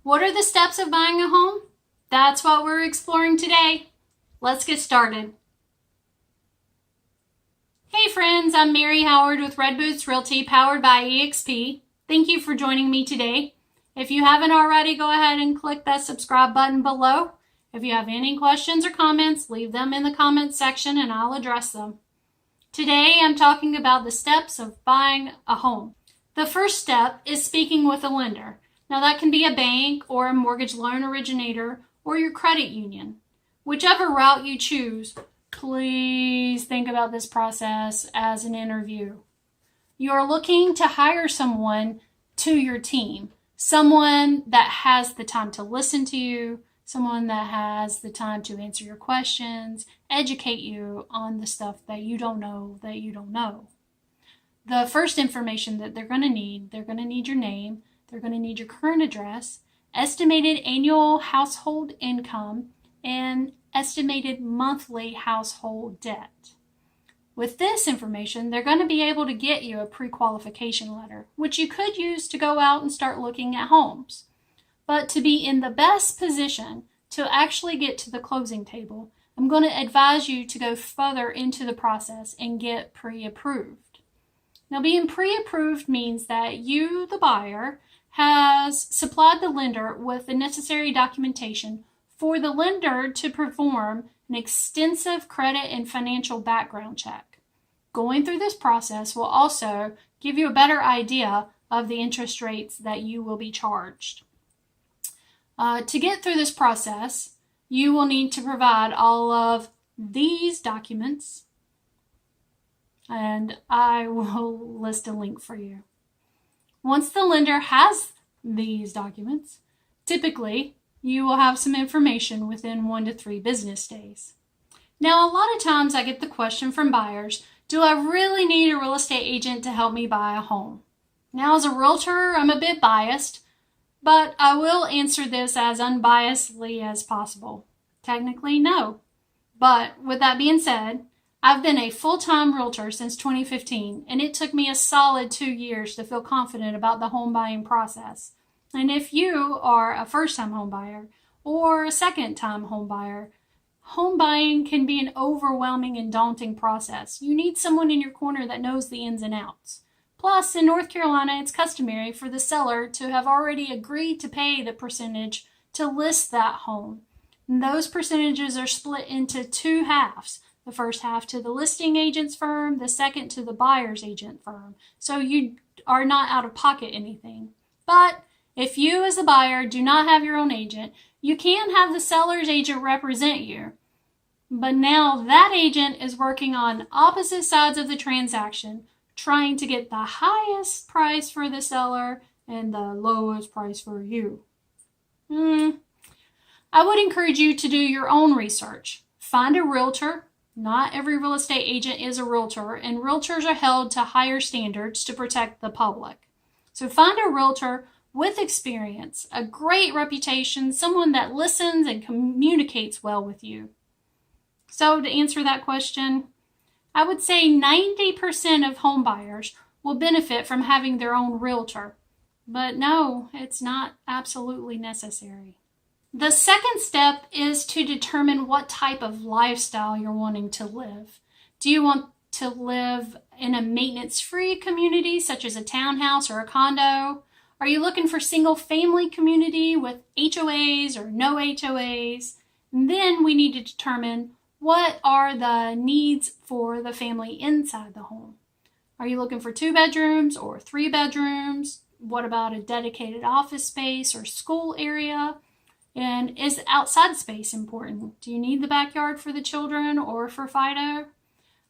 What are the steps of buying a home? That's what we're exploring today. Let's get started. Hey friends, I'm Mary Howard with Red Boots Realty, powered by eXp. Thank you for joining me today. If you haven't already, go ahead and click that subscribe button below. If you have any questions or comments, leave them in the comments section and I'll address them. Today I'm talking about the steps of buying a home. The first step is speaking with a lender. Now that can be a bank or a mortgage loan originator or your credit union. Whichever route you choose, please think about this process as an interview. You are looking to hire someone to your team, someone that has the time to listen to you, someone that has the time to answer your questions, educate you on the stuff that you don't know. The first information that they're going to need your name, they're going to need your current address, estimated annual household income, and estimated monthly household debt. With this information, they're going to be able to get you a pre-qualification letter, which you could use to go out and start looking at homes. But to be in the best position to actually get to the closing table, I'm going to advise you to go further into the process and get pre-approved. Now, being pre-approved means that you, the buyer, has supplied the lender with the necessary documentation for the lender to perform an extensive credit and financial background check. Going through this process will also give you a better idea of the interest rates that you will be charged. To get through this process, you will need to provide all of these documents, and I will list a link for you. Once the lender has these documents, typically you will have some information within 1 to 3 business days. Now, a lot of times I get the question from buyers, do I really need a real estate agent to help me buy a home? Now, as a realtor, I'm a bit biased, but I will answer this as unbiasedly as possible. Technically, no. But with that being said, I've been a full-time realtor since 2015, and it took me a solid 2 years to feel confident about the home buying process. And if you are a first-time home buyer or a second-time home buyer, home buying can be an overwhelming and daunting process. You need someone in your corner that knows the ins and outs. Plus, in North Carolina, it's customary for the seller to have already agreed to pay the percentage to list that home. And those percentages are split into 2 halves. The first half to the listing agent's firm, the second to the buyer's agent firm. So you are not out of pocket anything. But if you as a buyer do not have your own agent, you can have the seller's agent represent you. But now that agent is working on opposite sides of the transaction, trying to get the highest price for the seller and the lowest price for you. I would encourage you to do your own research. Find a realtor. Not every real estate agent is a realtor, and realtors are held to higher standards to protect the public. So find a realtor with experience, a great reputation, someone that listens and communicates well with you. So to answer that question, I would say 90% of home buyers will benefit from having their own realtor. But no, it's not absolutely necessary. The second step is to determine what type of lifestyle you're wanting to live. Do you want to live in a maintenance-free community such as a townhouse or a condo? Are you looking for single-family community with HOAs or no HOAs? And then we need to determine what are the needs for the family inside the home. Are you looking for 2 bedrooms or 3 bedrooms? What about a dedicated office space or school area? And is outside space important? Do you need the backyard for the children or for Fido?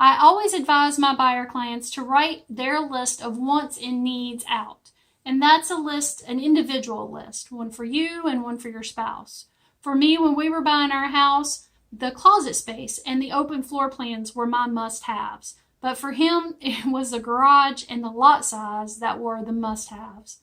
I always advise my buyer clients to write their list of wants and needs out. And that's a list, an individual list, one for you and one for your spouse. For me, when we were buying our house, the closet space and the open floor plans were my must-haves. But for him, it was the garage and the lot size that were the must-haves.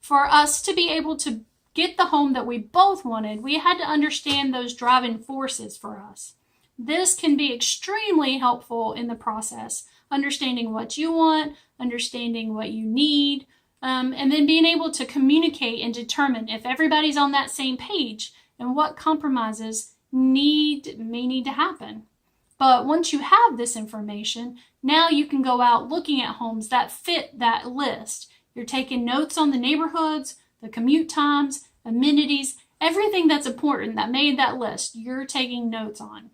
For us to be able to get the home that we both wanted, we had to understand those driving forces for us. This can be extremely helpful in the process, understanding what you want, understanding what you need, and then being able to communicate and determine if everybody's on that same page and what compromises may need to happen. But once you have this information, now you can go out looking at homes that fit that list. You're taking notes on the neighborhoods, the commute times, amenities, everything that's important that made that list, you're taking notes on.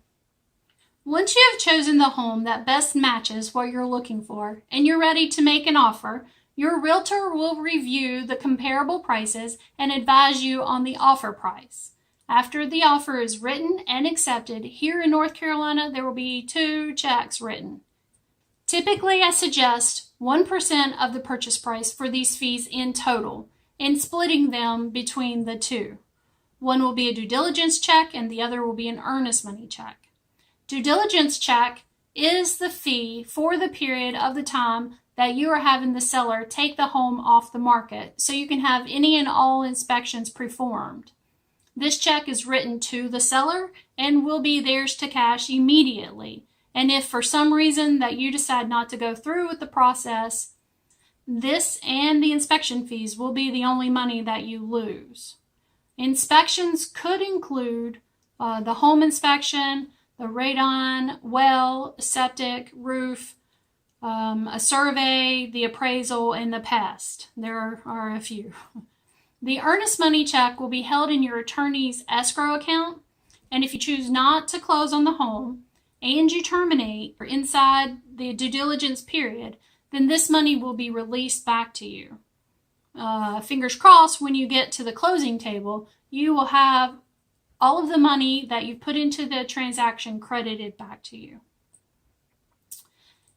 Once you have chosen the home that best matches what you're looking for and you're ready to make an offer, your realtor will review the comparable prices and advise you on the offer price. After the offer is written and accepted, here in North Carolina, there will be 2 checks written. Typically, I suggest 1% of the purchase price for these fees in total and splitting them between the 2. One will be a due diligence check and the other will be an earnest money check. Due diligence check is the fee for the period of the time that you are having the seller take the home off the market so you can have any and all inspections performed. This check is written to the seller and will be theirs to cash immediately. And if for some reason that you decide not to go through with the process, this and the inspection fees will be the only money that you lose. Inspections could include the home inspection, the radon, well, septic, roof, a survey, the appraisal, and the pest. There are a few. The earnest money check will be held in your attorney's escrow account, and if you choose not to close on the home and you terminate inside the due diligence period, then this money will be released back to you. Fingers crossed, when you get to the closing table, you will have all of the money that you've put into the transaction credited back to you.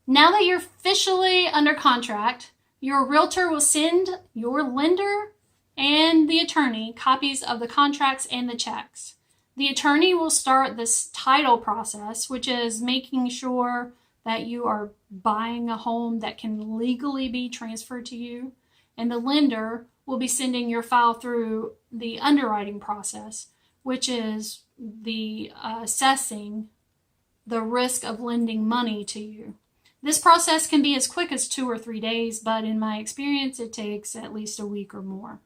Now that you're officially under contract, your realtor will send your lender and the attorney copies of the contracts and the checks. The attorney will start this title process, which is making sure that you are buying a home that can legally be transferred to you. And the lender will be sending your file through the underwriting process, which is the assessing the risk of lending money to you. This process can be as quick as 2 or 3 days, but in my experience, it takes at least a week or more.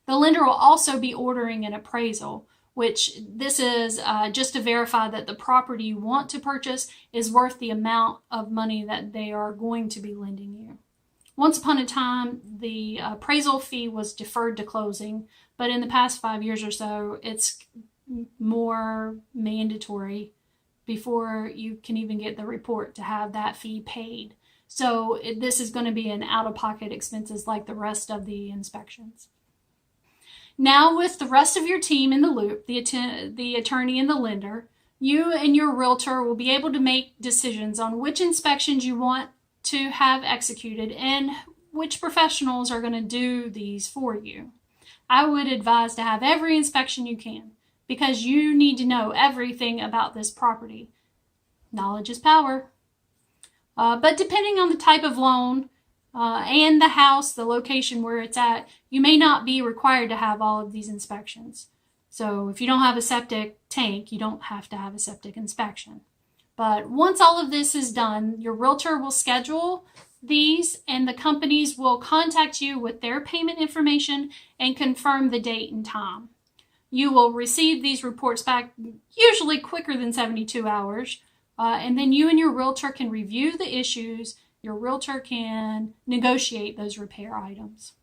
The lender will also be ordering an appraisal, which this is just to verify that the property you want to purchase is worth the amount of money that they are going to be lending you. Once upon a time, the appraisal fee was deferred to closing, but in the past 5 years or so, it's more mandatory before you can even get the report to have that fee paid. So this is going to be an out-of-pocket expenses like the rest of the inspections. Now, with the rest of your team in the loop, the attorney and the lender, you and your realtor will be able to make decisions on which inspections you want to have executed and which professionals are going to do these for you. I would advise to have every inspection you can because you need to know everything about this property. Knowledge is power. But depending on the type of loan and the house, the location where it's at, you may not be required to have all of these inspections. So if you don't have a septic tank, you don't have to have a septic inspection. But once all of this is done, your realtor will schedule these and the companies will contact you with their payment information and confirm the date and time. You will receive these reports back usually quicker than 72 hours. And then you and your realtor can review the issues. Your realtor can negotiate those repair items.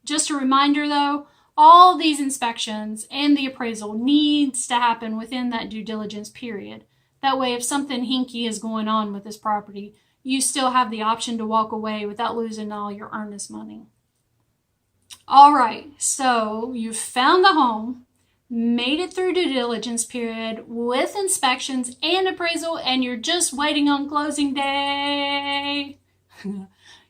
Just a reminder though, all these inspections and the appraisal needs to happen within that due diligence period. That way, if something hinky is going on with this property, you still have the option to walk away without losing all your earnest money. All right, so you've found the home, made it through due diligence period with inspections and appraisal, and you're just waiting on closing day.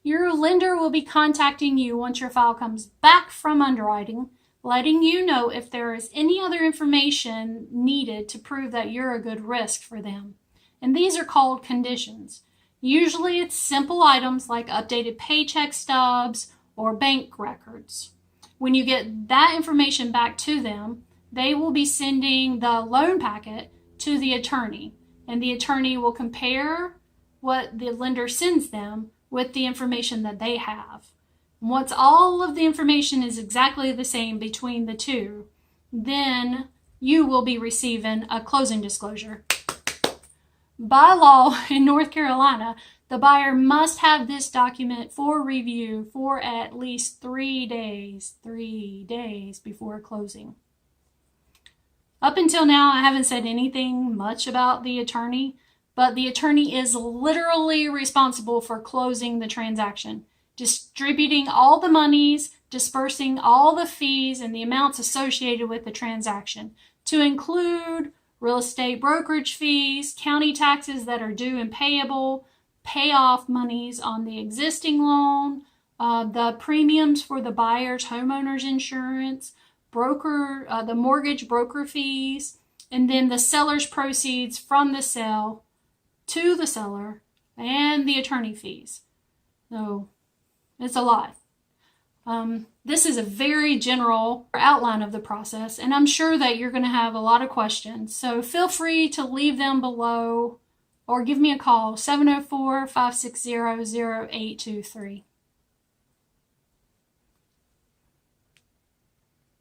Your lender will be contacting you once your file comes back from underwriting, letting you know if there is any other information needed to prove that you're a good risk for them. And these are called conditions. Usually it's simple items like updated paycheck stubs or bank records. When you get that information back to them, they will be sending the loan packet to the attorney, and the attorney will compare what the lender sends them with the information that they have. Once all of the information is exactly the same between the two, then you will be receiving a closing disclosure. By law in North Carolina, the buyer must have this document for review for at least 3 days before closing. Up until now, I haven't said anything much about the attorney, but the attorney is literally responsible for closing the transaction, distributing all the monies, dispersing all the fees and the amounts associated with the transaction, to include real estate brokerage fees, county taxes that are due and payable, payoff monies on the existing loan, the premiums for the buyer's homeowner's insurance, the mortgage broker fees, and then the seller's proceeds from the sale to the seller, and the attorney fees. So it's a lot. This is a very general outline of the process, and I'm sure that you're going to have a lot of questions. So feel free to leave them below or give me a call, 704-560-0823.